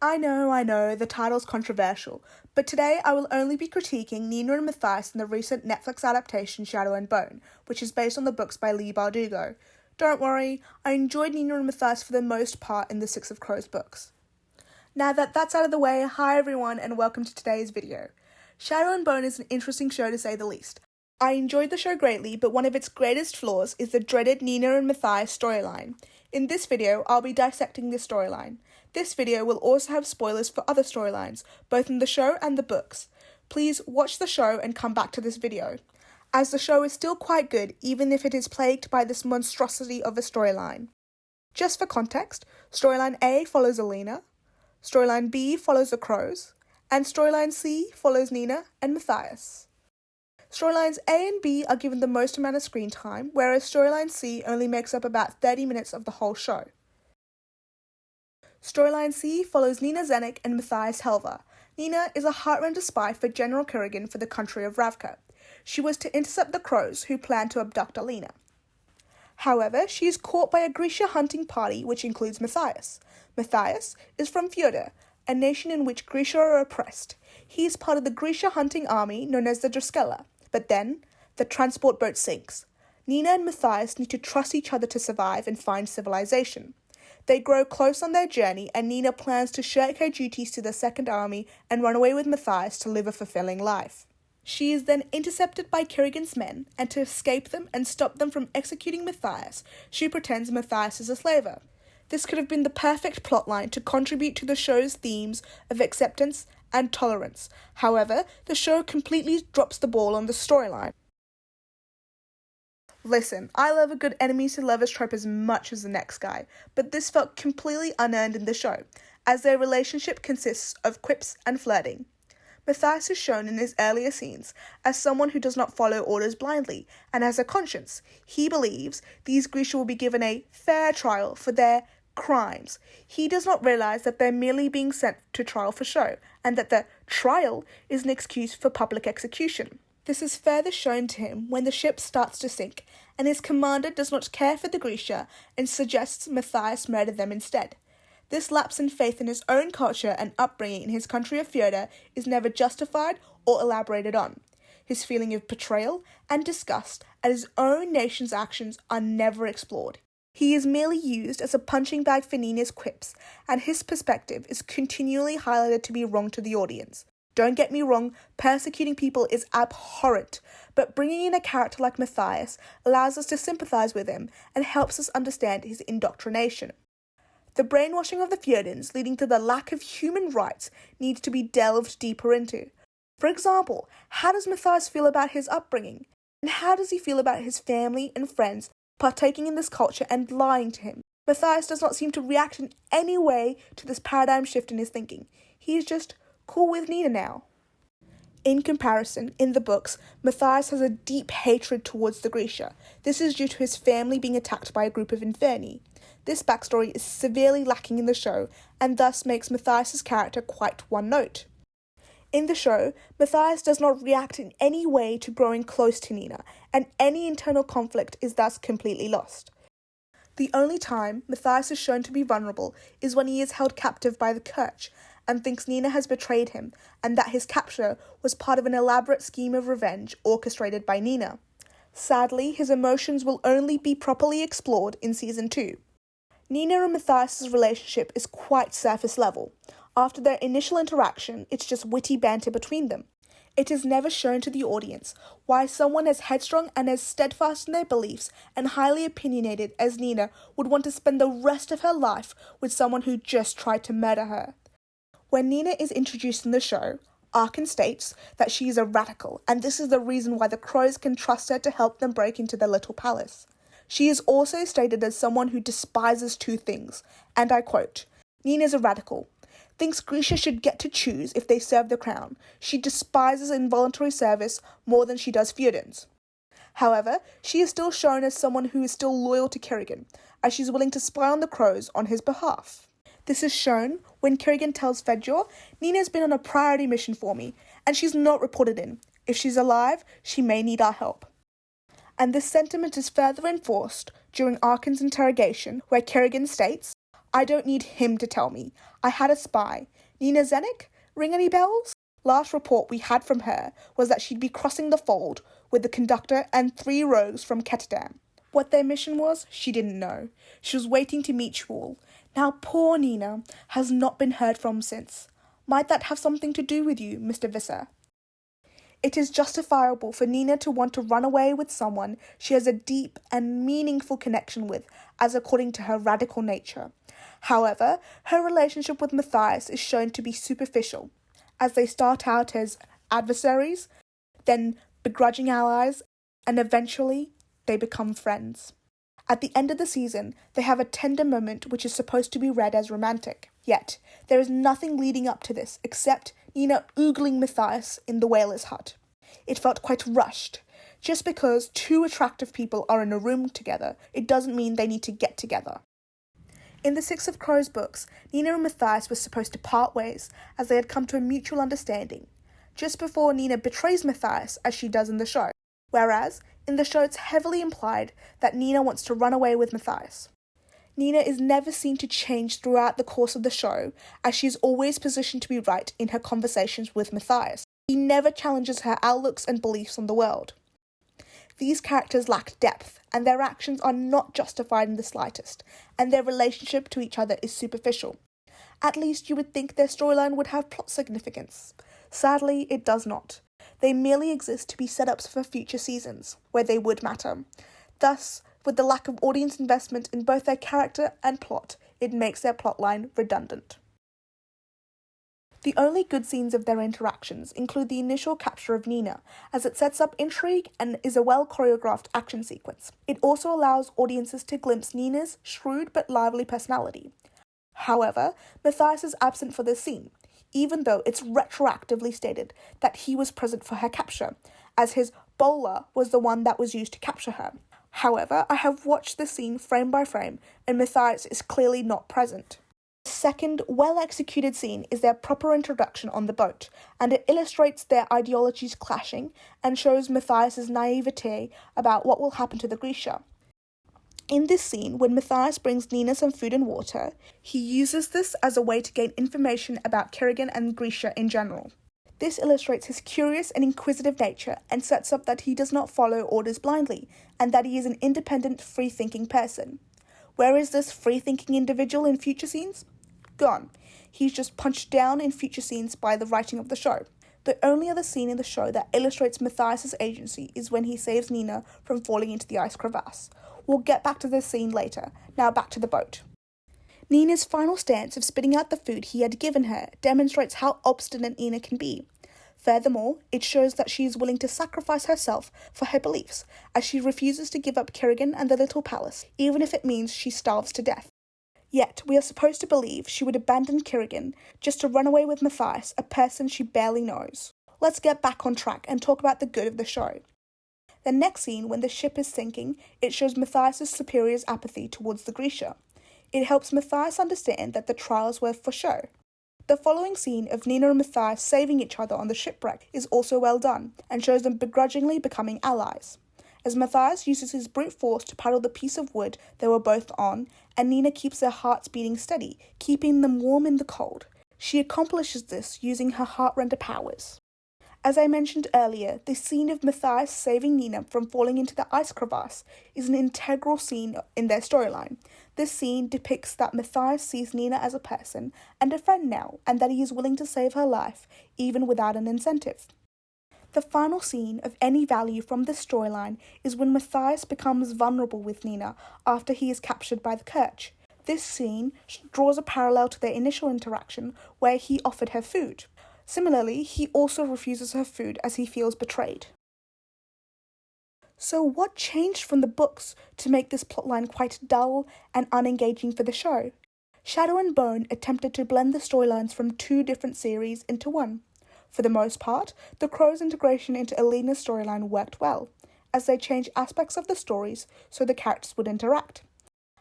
I know, the title's controversial, but today I will only be critiquing Nina and Matthias in the recent Netflix adaptation Shadow and Bone, which is based on the books by Leigh Bardugo. Don't worry, I enjoyed Nina and Matthias for the most part in the Six of Crows books. Now that that's out of the way, hi everyone and welcome to today's video. Shadow and Bone is an interesting show to say the least. I enjoyed the show greatly, but one of its greatest flaws is the dreaded Nina and Matthias storyline. In this video, I'll be dissecting this storyline. This video will also have spoilers for other storylines, both in the show and the books. Please watch the show and come back to this video, as the show is still quite good even if it is plagued by this monstrosity of a storyline. Just for context, storyline A follows Alina, storyline B follows the Crows, and storyline C follows Nina and Matthias. Storylines A and B are given the most amount of screen time, whereas storyline C only makes up about 30 minutes of the whole show. Storyline C follows Nina Zenik and Matthias Helver. Nina is a heartrender spy for General Kirigan for the country of Ravka. She was to intercept the Crows, who planned to abduct Alina. However, she is caught by a Grisha hunting party which includes Matthias. Matthias is from Fyodor, a nation in which Grisha are oppressed. He is part of the Grisha hunting army known as the Drskela. But then, the transport boat sinks. Nina and Matthias need to trust each other to survive and find civilization. They grow close on their journey, and Nina plans to shirk her duties to the Second Army and run away with Matthias to live a fulfilling life. She is then intercepted by Kirigan's men, and to escape them and stop them from executing Matthias, she pretends Matthias is a slaver. This could have been the perfect plotline to contribute to the show's themes of acceptance and tolerance. However, the show completely drops the ball on the storyline. Listen, I love a good enemies to lovers trope as much as the next guy, but this felt completely unearned in the show, as their relationship consists of quips and flirting. Matthias is shown in his earlier scenes as someone who does not follow orders blindly and has a conscience. He believes these Grisha will be given a fair trial for their crimes. He does not realize that they're merely being sent to trial for show, and that the trial is an excuse for public execution. This is further shown to him when the ship starts to sink, and his commander does not care for the Grisha and suggests Matthias murder them instead. This lapse in faith in his own culture and upbringing in his country of Fyodor is never justified or elaborated on. His feeling of betrayal and disgust at his own nation's actions are never explored. He is merely used as a punching bag for Nina's quips, and his perspective is continually highlighted to be wrong to the audience. Don't get me wrong, persecuting people is abhorrent, but bringing in a character like Matthias allows us to sympathise with him and helps us understand his indoctrination. The brainwashing of the Fyodans leading to the lack of human rights needs to be delved deeper into. For example, how does Matthias feel about his upbringing? And how does he feel about his family and friends partaking in this culture and lying to him? Matthias does not seem to react in any way to this paradigm shift in his thinking. He is just cool with Nina now. In comparison, in the books, Matthias has a deep hatred towards the Grisha. This is due to his family being attacked by a group of Inferni. This backstory is severely lacking in the show, and thus makes Matthias' character quite one-note. In the show, Matthias does not react in any way to growing close to Nina, and any internal conflict is thus completely lost. The only time Matthias is shown to be vulnerable is when he is held captive by the Kirch, and thinks Nina has betrayed him, and that his capture was part of an elaborate scheme of revenge orchestrated by Nina. Sadly, his emotions will only be properly explored in Season 2. Nina and Matthias' relationship is quite surface level. After their initial interaction, it's just witty banter between them. It is never shown to the audience why someone as headstrong and as steadfast in their beliefs and highly opinionated as Nina would want to spend the rest of her life with someone who just tried to murder her. When Nina is introduced in the show, Arkin states that she is a radical, and this is the reason why the Crows can trust her to help them break into their little palace. She is also stated as someone who despises two things, and I quote, "Nina is a radical, thinks Grisha should get to choose if they serve the crown. She despises involuntary service more than she does Fyodans." However, she is still shown as someone who is still loyal to Kirigan, as she's willing to spy on the Crows on his behalf. This is shown when Kirigan tells Fedjor, "Nina's been on a priority mission for me, and she's not reported in. If she's alive, she may need our help." And this sentiment is further enforced during Arkin's interrogation, where Kirigan states, I don't need him to tell me. I had a spy. Nina Zenik? Ring any bells? Last report we had from her was that she'd be crossing the fold with the conductor and 3 rogues from Ketterdam. What their mission was, she didn't know. She was waiting to meet you all. Now poor Nina has not been heard from since. Might that have something to do with you, Mr. Visser? It is justifiable for Nina to want to run away with someone she has a deep and meaningful connection with, as according to her radical nature. However, her relationship with Matthias is shown to be superficial, as they start out as adversaries, then begrudging allies, and eventually they become friends. At the end of the season, they have a tender moment which is supposed to be read as romantic. Yet, there is nothing leading up to this except Nina oogling Matthias in the whaler's hut. It felt quite rushed. Just because 2 attractive people are in a room together, it doesn't mean they need to get together. In the Six of Crows books, Nina and Matthias were supposed to part ways, as they had come to a mutual understanding, just before Nina betrays Matthias, as she does in the show, whereas, in the show it's heavily implied that Nina wants to run away with Matthias. Nina is never seen to change throughout the course of the show, as she is always positioned to be right in her conversations with Matthias. He never challenges her outlooks and beliefs on the world. These characters lack depth, and their actions are not justified in the slightest, and their relationship to each other is superficial. At least you would think their storyline would have plot significance. Sadly, it does not. They merely exist to be setups for future seasons, where they would matter. Thus, with the lack of audience investment in both their character and plot, it makes their plotline redundant. The only good scenes of their interactions include the initial capture of Nina, as it sets up intrigue and is a well-choreographed action sequence. It also allows audiences to glimpse Nina's shrewd but lively personality. However, Matthias is absent for this scene, even though it's retroactively stated that he was present for her capture, as his bowler was the one that was used to capture her. However, I have watched the scene frame by frame, and Matthias is clearly not present. The second well-executed scene is their proper introduction on the boat, and it illustrates their ideologies clashing and shows Matthias' naivete about what will happen to the Grisha. In this scene, when Matthias brings Nina some food and water, he uses this as a way to gain information about Kirigan and Grisha in general. This illustrates his curious and inquisitive nature and sets up that he does not follow orders blindly, and that he is an independent, free-thinking person. Where is this free-thinking individual in future scenes? Gone. He's just punched down in future scenes by the writing of the show. The only other scene in the show that illustrates Matthias' agency is when he saves Nina from falling into the ice crevasse. We'll get back to this scene later. Now back to the boat. Nina's final stance of spitting out the food he had given her demonstrates how obstinate Nina can be. Furthermore, it shows that she is willing to sacrifice herself for her beliefs, as she refuses to give up Kirigan and the little palace, even if it means she starves to death. Yet, we are supposed to believe she would abandon Kirigan just to run away with Matthias, a person she barely knows. Let's get back on track and talk about the good of the show. The next scene, when the ship is sinking, it shows Matthias' superior's apathy towards the Grisha. It helps Matthias understand that the trials were for show. The following scene of Nina and Matthias saving each other on the shipwreck is also well done, and shows them begrudgingly becoming allies. As Matthias uses his brute force to paddle the piece of wood they were both on, and Nina keeps their hearts beating steady, keeping them warm in the cold. She accomplishes this using her heartrender powers. As I mentioned earlier, the scene of Matthias saving Nina from falling into the ice crevasse is an integral scene in their storyline. This scene depicts that Matthias sees Nina as a person and a friend now, and that he is willing to save her life, even without an incentive. The final scene of any value from this storyline is when Matthias becomes vulnerable with Nina after he is captured by the Kirch. This scene draws a parallel to their initial interaction where he offered her food. Similarly, he also refuses her food as he feels betrayed. So what changed from the books to make this plotline quite dull and unengaging for the show? Shadow and Bone attempted to blend the storylines from 2 different series into one. For the most part, the Crows' integration into Alina's storyline worked well, as they changed aspects of the stories so the characters would interact.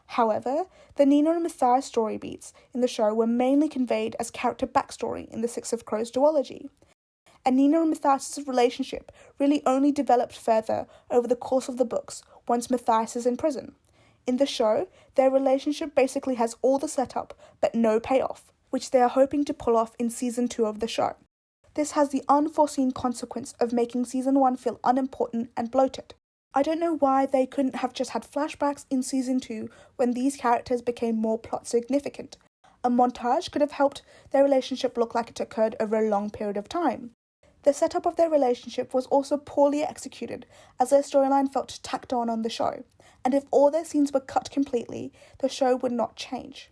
However, the Nina and Matthias story beats in the show were mainly conveyed as character backstory in the Six of Crows duology, and Nina and Matthias' relationship really only developed further over the course of the books once Matthias is in prison. In the show, their relationship basically has all the setup, but no payoff, which they are hoping to pull off in season 2 of the show. This has the unforeseen consequence of making season 1 feel unimportant and bloated. I don't know why they couldn't have just had flashbacks in season 2 when these characters became more plot significant. A montage could have helped their relationship look like it occurred over a long period of time. The setup of their relationship was also poorly executed, as their storyline felt tacked on the show, and if all their scenes were cut completely, the show would not change.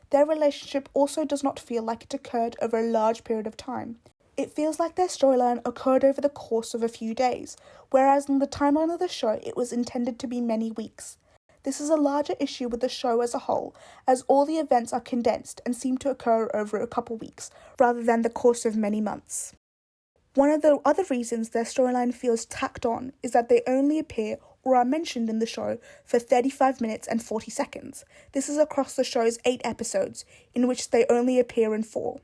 Their relationship also does not feel like it occurred over a large period of time. It feels like their storyline occurred over the course of a few days, whereas in the timeline of the show it was intended to be many weeks. This is a larger issue with the show as a whole, as all the events are condensed and seem to occur over a couple weeks, rather than the course of many months. One of the other reasons their storyline feels tacked on is that they only appear or are mentioned in the show for 35 minutes and 40 seconds. This is across the show's 8 episodes, in which they only appear in 4.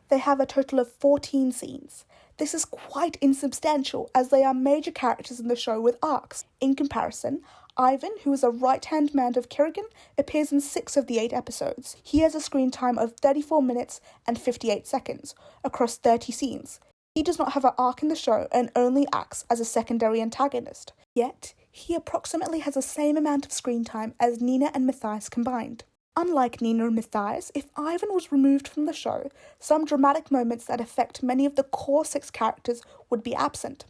They have a total of 14 scenes. This is quite insubstantial, as they are major characters in the show with arcs. In comparison, Ivan, who is a right-hand man of Kirigan, appears in 6 of the 8 episodes. He has a screen time of 34 minutes and 58 seconds, across 30 scenes. He does not have an arc in the show and only acts as a secondary antagonist. Yet, he approximately has the same amount of screen time as Nina and Matthias combined. Unlike Nina and Matthias, if Ivan was removed from the show, some dramatic moments that affect many of the core 6 characters would be absent,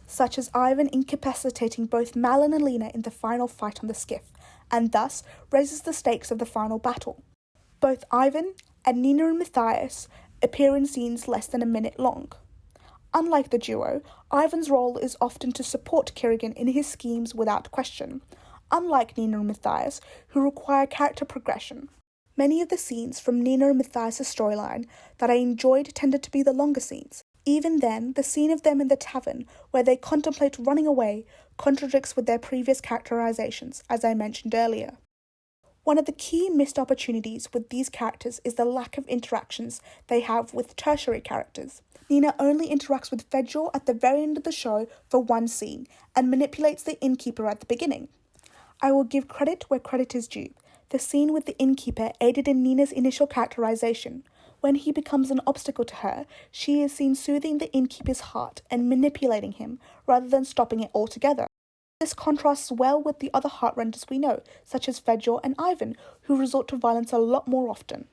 such as Ivan incapacitating both Malin and Lena in the final fight on the skiff, and thus raises the stakes of the final battle. Both Ivan and Nina and Matthias appear in scenes less than a minute long. Unlike the duo, Ivan's role is often to support Kirigan in his schemes without question, unlike Nina and Matthias, who require character progression. Many of the scenes from Nina and Matthias' storyline that I enjoyed tended to be the longer scenes. Even then, the scene of them in the tavern, where they contemplate running away, contradicts with their previous characterizations, as I mentioned earlier. One of the key missed opportunities with these characters is the lack of interactions they have with tertiary characters. Nina only interacts with Fedor at the very end of the show for one scene, and manipulates the innkeeper at the beginning. I will give credit where credit is due. The scene with the innkeeper aided in Nina's initial characterization. When he becomes an obstacle to her, she is seen soothing the innkeeper's heart and manipulating him, rather than stopping it altogether. This contrasts well with the other heartrenders we know, such as Fedor and Ivan, who resort to violence a lot more often.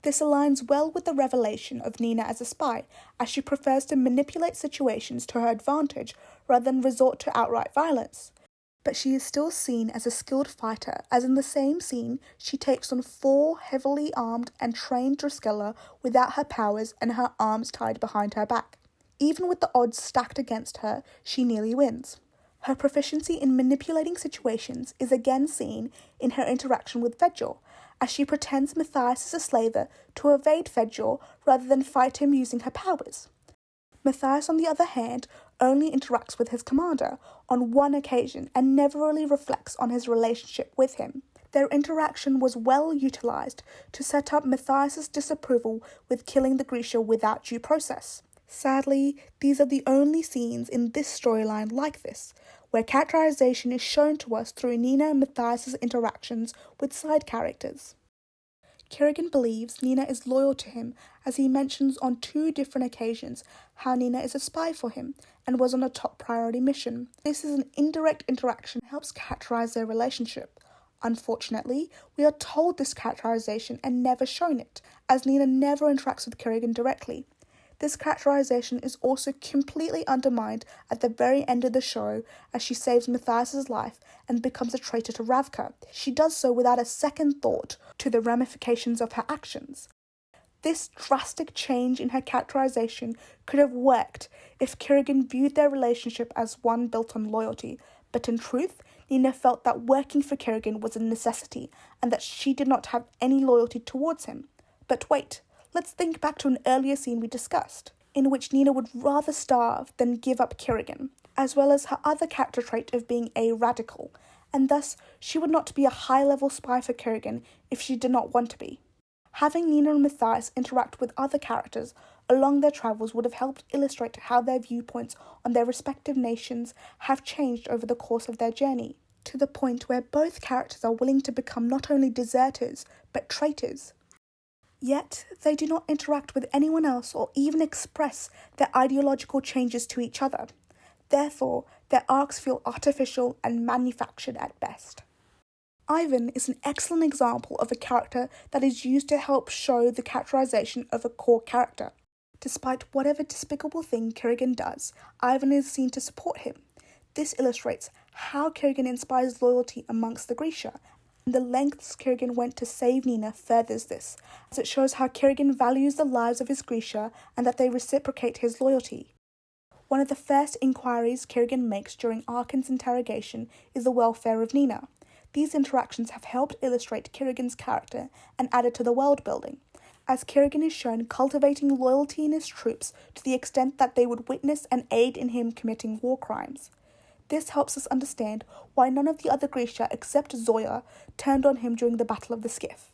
This aligns well with the revelation of Nina as a spy, as she prefers to manipulate situations to her advantage rather than resort to outright violence. But she is still seen as a skilled fighter, as in the same scene she takes on 4 heavily armed and trained Drusilla without her powers and her arms tied behind her back. Even with the odds stacked against her, she nearly wins. Her proficiency in manipulating situations is again seen in her interaction with Fedor, as she pretends Matthias is a slaver to evade Fedor rather than fight him using her powers. Matthias, on the other hand, only interacts with his commander on one occasion and never really reflects on his relationship with him. Their interaction was well utilised to set up Matthias' disapproval with killing the Grisha without due process. Sadly, these are the only scenes in this storyline like this, where characterization is shown to us through Nina and Matthias' interactions with side characters. Kirigan believes Nina is loyal to him, as he mentions on 2 different occasions how Nina is a spy for him and was on a top priority mission. This is an indirect interaction that helps characterize their relationship. Unfortunately, we are told this characterization and never shown it, as Nina never interacts with Kirigan directly. This characterization is also completely undermined at the very end of the show as she saves Matthias' life and becomes a traitor to Ravka. She does so without a second thought to the ramifications of her actions. This drastic change in her characterization could have worked if Kirigan viewed their relationship as one built on loyalty, but in truth, Nina felt that working for Kirigan was a necessity and that she did not have any loyalty towards him. But wait, let's think back to an earlier scene we discussed, in which Nina would rather starve than give up Kirigan, as well as her other character trait of being a radical, and thus she would not be a high-level spy for Kirigan if she did not want to be. Having Nina and Matthias interact with other characters along their travels would have helped illustrate how their viewpoints on their respective nations have changed over the course of their journey. to the point where both characters are willing to become not only deserters, but traitors. Yet, they do not interact with anyone else or even express their ideological changes to each other. Therefore, their arcs feel artificial and manufactured at best. Ivan is an excellent example of a character that is used to help show the characterization of a core character. Despite whatever despicable thing Kirigan does, Ivan is seen to support him. This illustrates how Kirigan inspires loyalty amongst the Grisha, and the lengths Kirigan went to save Nina furthers this, as it shows how Kirigan values the lives of his Grisha and that they reciprocate his loyalty. One of the first inquiries Kirigan makes during Arkin's interrogation is the welfare of Nina. These interactions have helped illustrate Kirigan's character and added to the world building, as Kirigan is shown cultivating loyalty in his troops to the extent that they would witness and aid in him committing war crimes. This helps us understand why none of the other Grisha except Zoya turned on him during the Battle of the Skiff.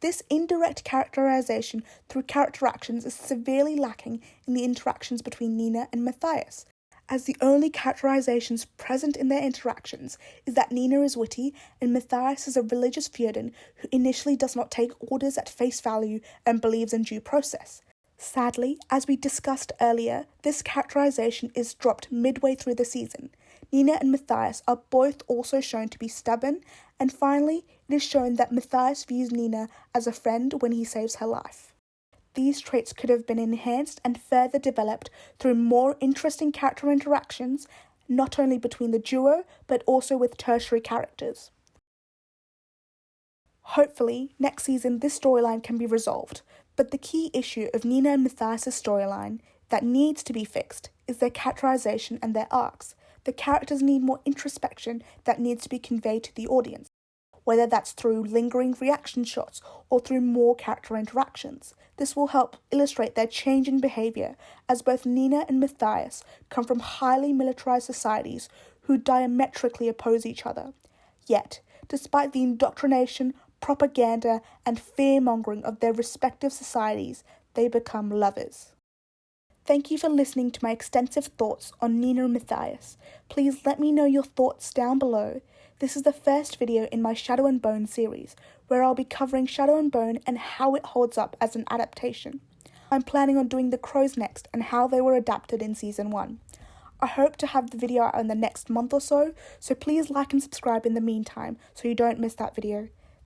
This indirect characterization through character actions is severely lacking in the interactions between Nina and Matthias, as the only characterizations present in their interactions is that Nina is witty and Matthias is a religious feudin who initially does not take orders at face value and believes in due process. Sadly, as we discussed earlier, this characterization is dropped midway through the season. Nina and Matthias are both also shown to be stubborn, and finally, it is shown that Matthias views Nina as a friend when he saves her life. These traits could have been enhanced and further developed through more interesting character interactions, not only between the duo, but also with tertiary characters. Hopefully, next season this storyline can be resolved, but the key issue of Nina and Matthias' storyline that needs to be fixed is their characterization and their arcs. The characters need more introspection that needs to be conveyed to the audience, whether that's through lingering reaction shots or through more character interactions. This will help illustrate their change in behaviour, as both Nina and Matthias come from highly militarised societies who diametrically oppose each other. Yet, despite the indoctrination, propaganda and fear-mongering of their respective societies, they become lovers. Thank you for listening to my extensive thoughts on Nina and Matthias. Please let me know your thoughts down below. This is the first video in my Shadow and Bone series, where I'll be covering Shadow and Bone and how it holds up as an adaptation. I'm planning on doing the Crows next and how they were adapted in Season 1. I hope to have the video out in the next month or so please like and subscribe in the meantime so you don't miss that video.